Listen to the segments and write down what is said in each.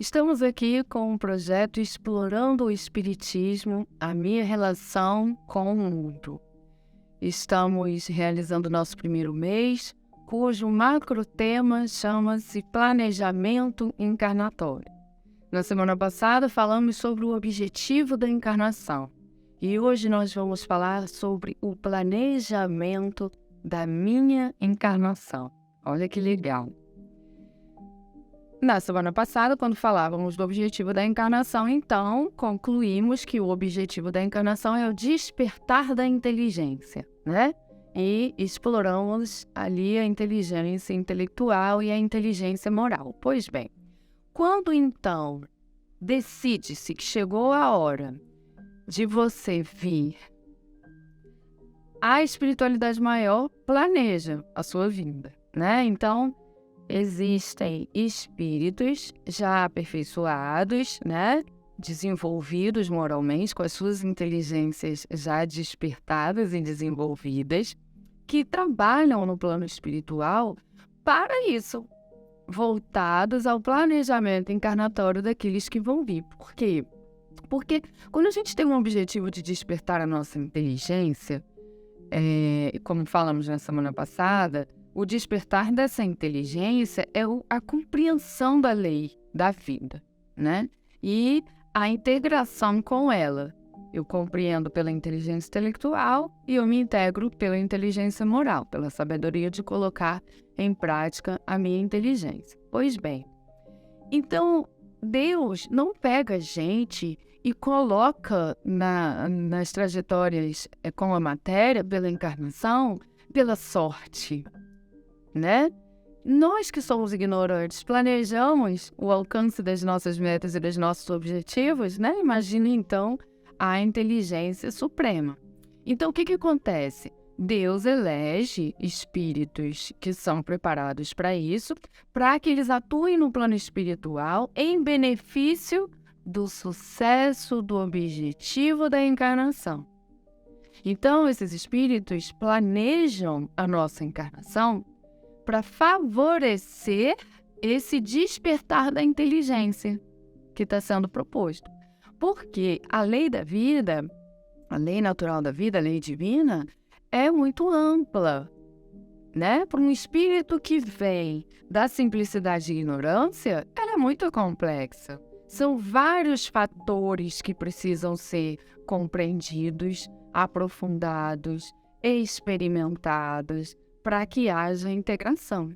Estamos aqui com um projeto explorando o Espiritismo, a minha relação com o mundo. Estamos realizando nosso primeiro mês, cujo macrotema chama-se Planejamento Encarnatório. Na semana passada falamos sobre o objetivo da encarnação e hoje nós vamos falar sobre o planejamento da minha encarnação. Olha que legal! Na semana passada, quando falávamos do objetivo da encarnação, então, concluímos que o objetivo da encarnação é o despertar da inteligência, né? E exploramos ali a inteligência intelectual e a inteligência moral. Pois bem, quando então decide-se que chegou a hora de você vir, a espiritualidade maior planeja a sua vinda, né? Então, existem espíritos já aperfeiçoados, né? Desenvolvidos moralmente, com as suas inteligências já despertadas e desenvolvidas, que trabalham no plano espiritual para isso, voltados ao planejamento encarnatório daqueles que vão vir. Por quê? Porque quando a gente tem um objetivo de despertar a nossa inteligência, como falamos na semana passada, o despertar dessa inteligência é a compreensão da lei da vida, né? E a integração com ela. Eu compreendo pela inteligência intelectual e eu me integro pela inteligência moral, pela sabedoria de colocar em prática a minha inteligência. Pois bem, então Deus não pega a gente e coloca nas trajetórias com a matéria, pela encarnação, pela sorte, né? Nós que somos ignorantes planejamos o alcance das nossas metas e dos nossos objetivos, né? Imagine então a inteligência suprema. Então o que acontece? Deus elege espíritos que são preparados para isso, para que eles atuem no plano espiritual em benefício do sucesso do objetivo da encarnação. Então esses espíritos planejam a nossa encarnação para favorecer esse despertar da inteligência que está sendo proposto. Porque a lei da vida, a lei natural da vida, a lei divina, é muito ampla, né? Para um espírito que vem da simplicidade e ignorância, ela é muito complexa. São vários fatores que precisam ser compreendidos, aprofundados, experimentados, para que haja integração.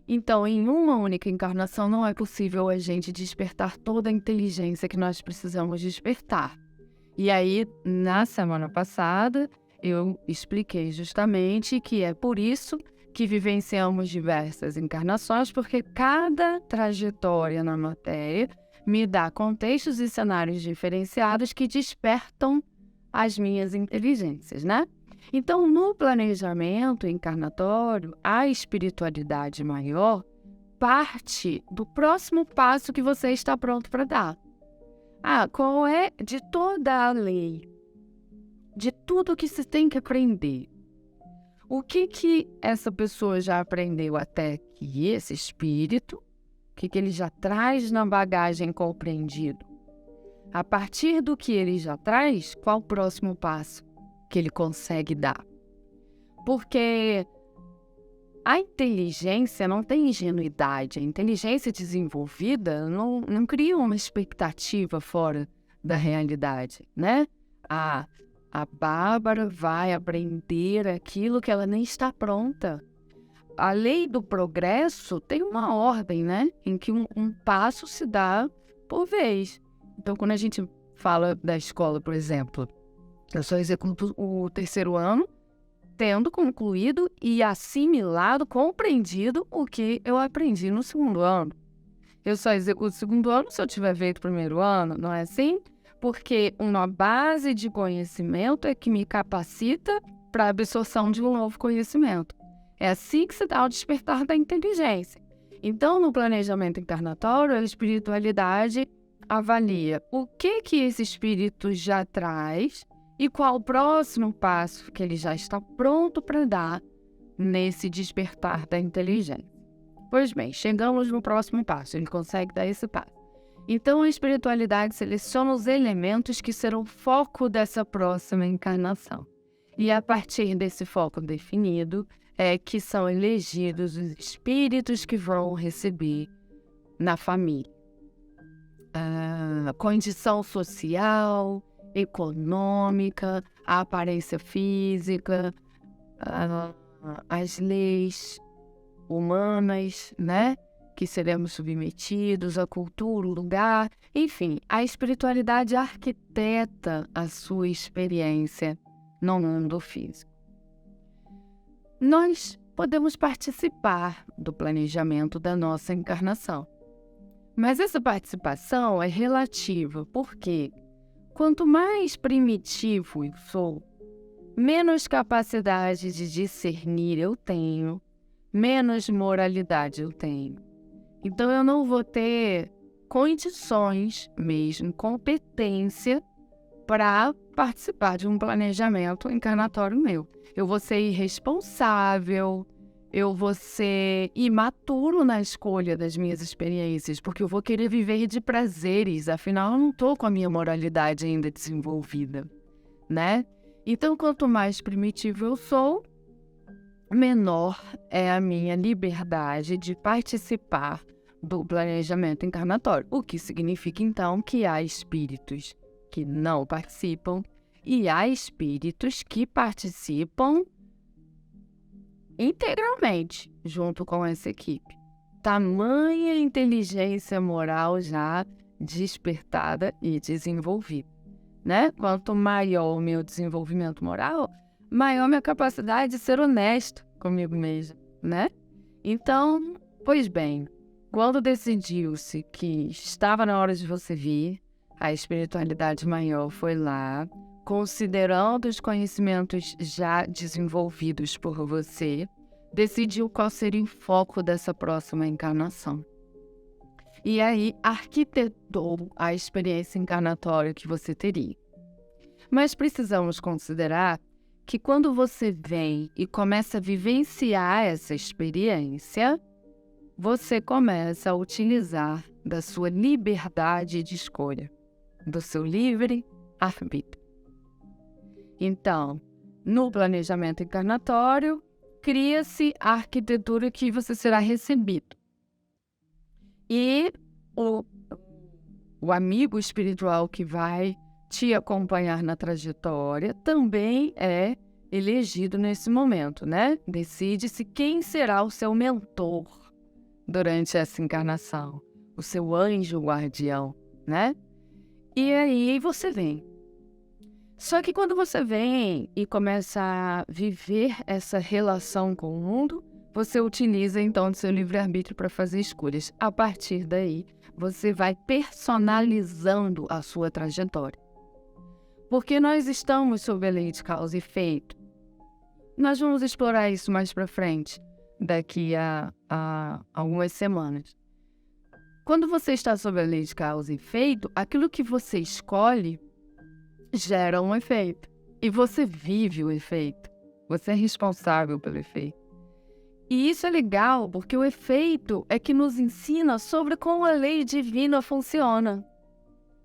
Então, em uma única encarnação, não é possível a gente despertar toda a inteligência que nós precisamos despertar. E aí, na semana passada, eu expliquei justamente que é por isso que vivenciamos diversas encarnações, porque cada trajetória na matéria me dá contextos e cenários diferenciados que despertam as minhas inteligências, né? Então, no planejamento encarnatório, a espiritualidade maior parte do próximo passo que você está pronto para dar. Qual é de toda a lei, de tudo que se tem que aprender? O que essa pessoa já aprendeu até aqui, esse espírito? O que ele já traz na bagagem compreendido? A partir do que ele já traz, qual o próximo passo que ele consegue dar? Porque a inteligência não tem ingenuidade. A inteligência desenvolvida não cria uma expectativa fora da realidade, né? A Bárbara vai aprender aquilo que ela nem está pronta. A lei do progresso tem uma ordem, né? Em que um passo se dá por vez. Então, quando a gente fala da escola, por exemplo, eu só executo o terceiro ano, tendo concluído e assimilado, compreendido o que eu aprendi no segundo ano. Eu só executo o segundo ano se eu tiver feito o primeiro ano, não é assim? Porque uma base de conhecimento é que me capacita para a absorção de um novo conhecimento. É assim que se dá o despertar da inteligência. Então, no planejamento encarnatório, a espiritualidade avalia o que esse espírito já traz e qual o próximo passo que ele já está pronto para dar nesse despertar da inteligência. Pois bem, chegamos no próximo passo, ele consegue dar esse passo. Então, a espiritualidade seleciona os elementos que serão foco dessa próxima encarnação. E a partir desse foco definido, é que são elegidos os espíritos que vão receber na família. A condição social, econômica, a aparência física, as leis humanas, né? Que seremos submetidos, a cultura, o lugar, enfim, a espiritualidade arquiteta a sua experiência no mundo físico. Nós podemos participar do planejamento da nossa encarnação, mas essa participação é relativa, porque quanto mais primitivo eu sou, menos capacidade de discernir eu tenho, menos moralidade eu tenho. Então, eu não vou ter condições, mesmo competência, para participar de um planejamento encarnatório meu. Eu vou ser irresponsável, eu vou ser imaturo na escolha das minhas experiências, porque eu vou querer viver de prazeres, afinal, eu não estou com a minha moralidade ainda desenvolvida, né? Então, quanto mais primitivo eu sou, menor é a minha liberdade de participar do planejamento encarnatório, o que significa, então, que há espíritos que não participam e há espíritos que participam integralmente junto com essa equipe. Tamanha inteligência moral já despertada e desenvolvida, né? Quanto maior o meu desenvolvimento moral, maior minha capacidade de ser honesto comigo mesmo, né? Então, pois bem, quando decidiu-se que estava na hora de você vir, a espiritualidade maior foi lá, considerando os conhecimentos já desenvolvidos por você, decidiu qual seria o foco dessa próxima encarnação. E aí arquitetou a experiência encarnatória que você teria. Mas precisamos considerar que quando você vem e começa a vivenciar essa experiência, você começa a utilizar da sua liberdade de escolha, do seu livre arbítrio. Então, no planejamento encarnatório, cria-se a arquitetura que você será recebido. E o amigo espiritual que vai te acompanhar na trajetória também é elegido nesse momento, né? Decide-se quem será o seu mentor durante essa encarnação, o seu anjo guardião, né? E aí você vem. Só que quando você vem e começa a viver essa relação com o mundo, você utiliza então do seu livre-arbítrio para fazer escolhas. A partir daí, você vai personalizando a sua trajetória. Porque nós estamos sob a lei de causa e efeito. Nós vamos explorar isso mais para frente, daqui a algumas semanas. Quando você está sob a lei de causa e efeito, aquilo que você escolhe gera um efeito. E você vive o efeito. Você é responsável pelo efeito. E isso é legal, porque o efeito é que nos ensina sobre como a lei divina funciona,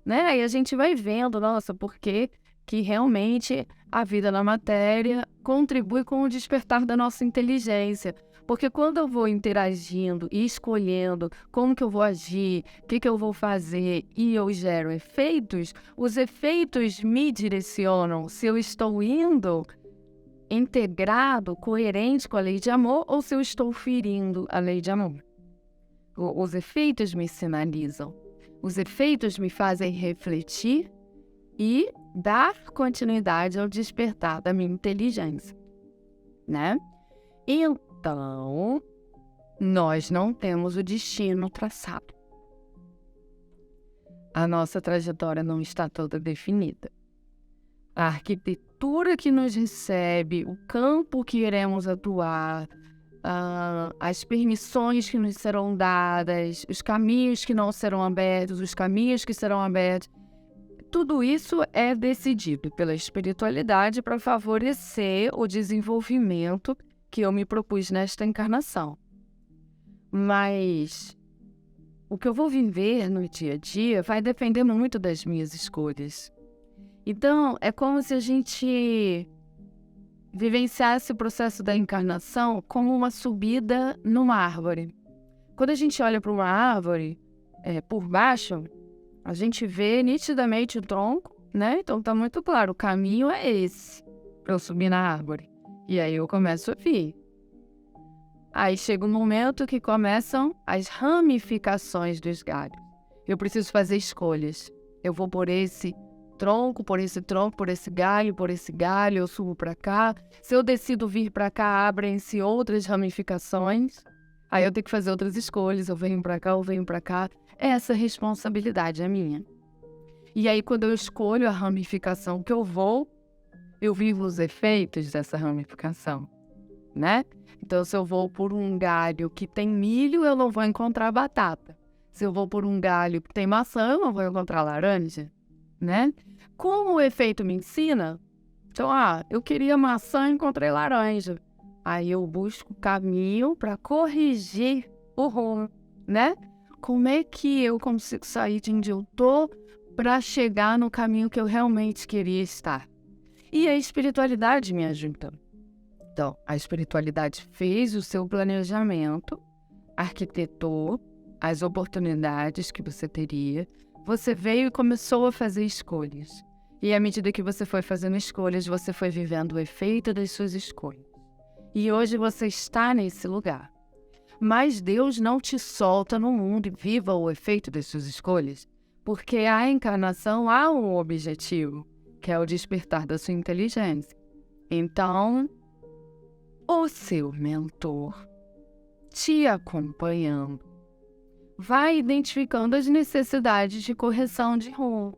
né? E a gente vai vendo, nossa, porque que realmente a vida na matéria contribui com o despertar da nossa inteligência. Porque quando eu vou interagindo e escolhendo como que eu vou agir, o que eu vou fazer e eu gero efeitos, os efeitos me direcionam se eu estou indo integrado, coerente com a lei de amor ou se eu estou ferindo a lei de amor. Os efeitos me sinalizam. Os efeitos me fazem refletir e dar continuidade ao despertar da minha inteligência, né? Então, nós não temos o destino traçado. A nossa trajetória não está toda definida. A arquitetura que nos recebe, o campo que iremos atuar, as permissões que nos serão dadas, os caminhos que não serão abertos, os caminhos que serão abertos, tudo isso é decidido pela espiritualidade para favorecer o desenvolvimento que eu me propus nesta encarnação. Mas o que eu vou viver no dia a dia vai depender muito das minhas escolhas. Então, é como se a gente vivenciasse o processo da encarnação como uma subida numa árvore. Quando a gente olha para uma árvore, por baixo, a gente vê nitidamente o tronco, né? Então tá muito claro, o caminho é esse, para eu subir na árvore. E aí eu começo a vir. Aí chega um momento que começam as ramificações dos galhos. Eu preciso fazer escolhas. Eu vou por esse tronco, por esse galho, eu subo para cá. Se eu decido vir para cá, abrem-se outras ramificações. Aí eu tenho que fazer outras escolhas, eu venho para cá, eu venho para cá. Essa responsabilidade é minha. E aí quando eu escolho a ramificação que eu vou, eu vivo os efeitos dessa ramificação, né? Então se eu vou por um galho que tem milho, eu não vou encontrar batata. Se eu vou por um galho que tem maçã, eu não vou encontrar laranja, né? Como o efeito me ensina, então, eu queria maçã, encontrei laranja. Aí eu busco caminho para corrigir o rumo, né? Como é que eu consigo sair de onde eu tô para chegar no caminho que eu realmente queria estar? E a espiritualidade me ajuda. Então, a espiritualidade fez o seu planejamento, arquitetou as oportunidades que você teria. Você veio e começou a fazer escolhas. E à medida que você foi fazendo escolhas, você foi vivendo o efeito das suas escolhas. E hoje você está nesse lugar. Mas Deus não te solta no mundo e viva o efeito das suas escolhas, porque a encarnação há um objetivo, que é o despertar da sua inteligência. Então, o seu mentor, te acompanhando, vai identificando as necessidades de correção de rumo.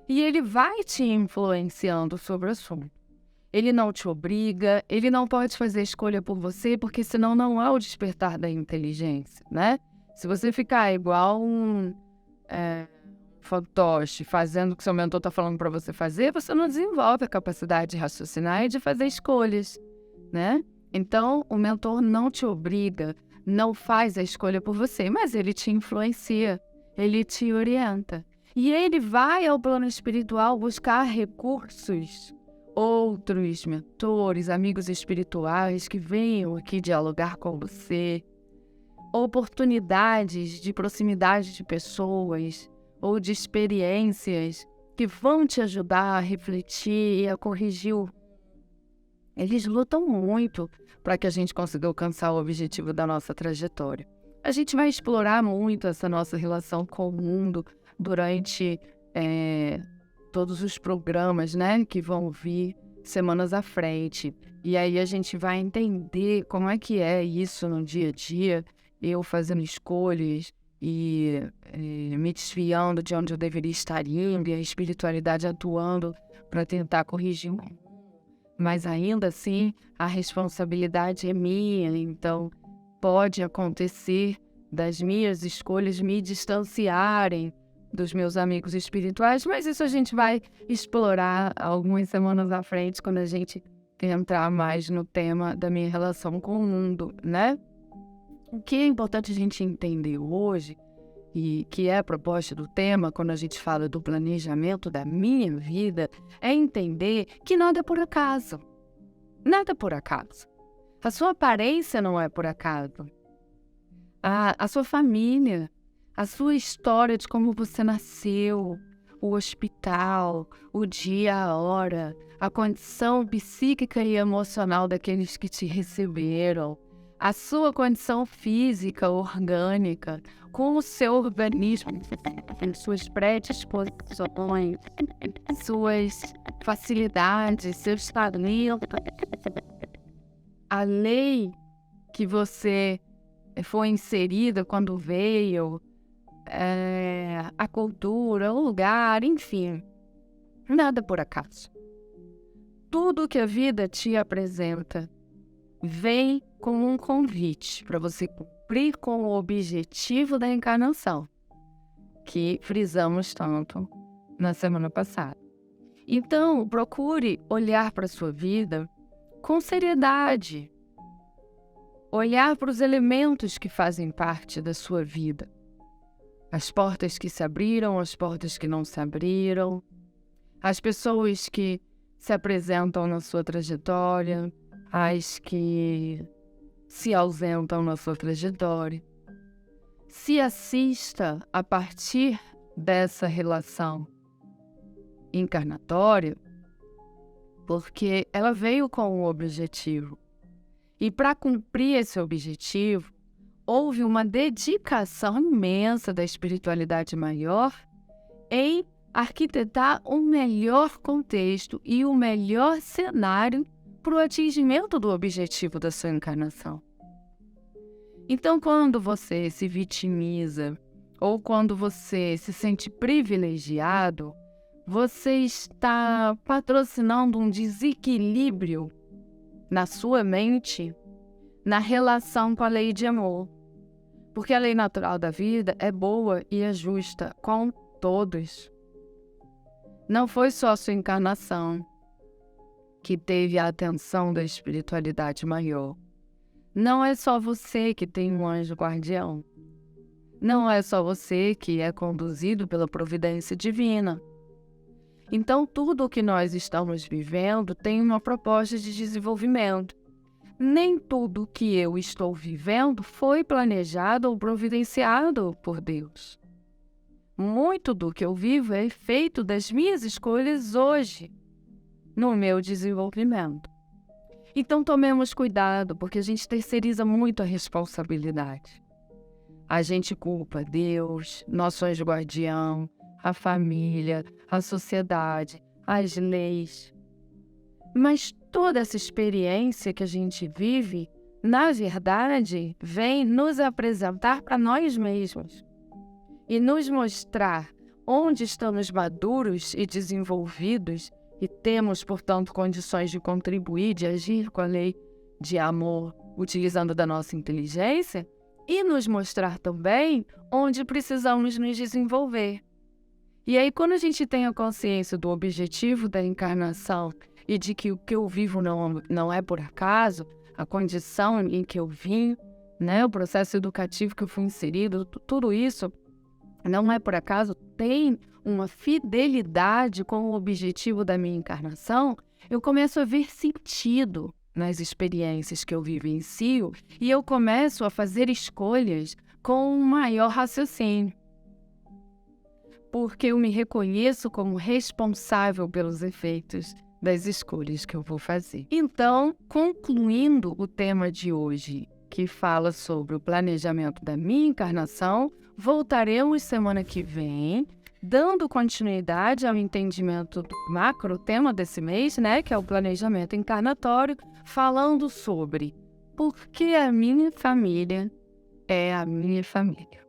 E ele vai te influenciando sobre o assunto. Ele não te obriga, ele não pode fazer escolha por você, porque senão não há o despertar da inteligência, né? Se você ficar igual um fantoche, fazendo o que seu mentor está falando para você fazer, você não desenvolve a capacidade de raciocinar e de fazer escolhas, né? Então, o mentor não te obriga, não faz a escolha por você, mas ele te influencia, ele te orienta. E ele vai ao plano espiritual buscar recursos, outros mentores, amigos espirituais que venham aqui dialogar com você, oportunidades de proximidade de pessoas ou de experiências que vão te ajudar a refletir e a corrigir o... Eles lutam muito para que a gente consiga alcançar o objetivo da nossa trajetória. A gente vai explorar muito essa nossa relação com o mundo durante todos os programas, né, que vão vir semanas à frente. E aí a gente vai entender como é que é isso no dia a dia, eu fazendo escolhas e me desviando de onde eu deveria estar indo, e a espiritualidade atuando para tentar corrigir. Mas ainda assim, a responsabilidade é minha, então pode acontecer das minhas escolhas me distanciarem dos meus amigos espirituais, mas isso a gente vai explorar algumas semanas à frente, quando a gente entrar mais no tema da minha relação com o mundo, né? O que é importante a gente entender hoje, e que é a proposta do tema, quando a gente fala do planejamento da minha vida, é entender que nada é por acaso. Nada é por acaso. A sua aparência não é por acaso. A sua família, a sua história de como você nasceu, o hospital, o dia, a hora, a condição psíquica e emocional daqueles que te receberam, a sua condição física, orgânica, com o seu organismo, suas predisposições, suas facilidades, seus talentos, a lei que você foi inserida quando veio, a cultura, o lugar, enfim, nada por acaso. Tudo que a vida te apresenta vem como um convite para você cumprir com o objetivo da encarnação, que frisamos tanto na semana passada. Então, procure olhar para a sua vida com seriedade, olhar para os elementos que fazem parte da sua vida. As portas que se abriram, as portas que não se abriram, as pessoas que se apresentam na sua trajetória, as que se ausentam na sua trajetória. Se assista a partir dessa relação encarnatória, porque ela veio com um objetivo. E para cumprir esse objetivo, houve uma dedicação imensa da espiritualidade maior em arquitetar um melhor contexto e o melhor cenário para o atingimento do objetivo da sua encarnação. Então, quando você se vitimiza ou quando você se sente privilegiado, você está patrocinando um desequilíbrio na sua mente, na relação com a lei de amor. Porque a lei natural da vida é boa e é justa com todos. Não foi só a sua encarnação que teve a atenção da espiritualidade maior. Não é só você que tem um anjo guardião. Não é só você que é conduzido pela providência divina. Então, tudo o que nós estamos vivendo tem uma proposta de desenvolvimento. Nem tudo que eu estou vivendo foi planejado ou providenciado por Deus. Muito do que eu vivo é feito das minhas escolhas hoje, no meu desenvolvimento. Então, tomemos cuidado, porque a gente terceiriza muito a responsabilidade. A gente culpa Deus, nosso anjo guardião, a família, a sociedade, as leis. Mas toda essa experiência que a gente vive, na verdade, vem nos apresentar para nós mesmos e nos mostrar onde estamos maduros e desenvolvidos e temos, portanto, condições de contribuir, de agir com a lei de amor, utilizando da nossa inteligência, e nos mostrar também onde precisamos nos desenvolver. E aí, quando a gente tem a consciência do objetivo da encarnação e de que o que eu vivo não é por acaso, a condição em que eu vim, o processo educativo que eu fui inserido, tudo isso não é por acaso, tem uma fidelidade com o objetivo da minha encarnação, eu começo a ver sentido nas experiências que eu vivencio e eu começo a fazer escolhas com um maior raciocínio. Porque eu me reconheço como responsável pelos efeitos das escolhas que eu vou fazer. Então, concluindo o tema de hoje, que fala sobre o planejamento da minha encarnação, voltaremos semana que vem, dando continuidade ao entendimento do macro tema desse mês, que é o planejamento encarnatório, falando sobre por que a minha família é a minha família.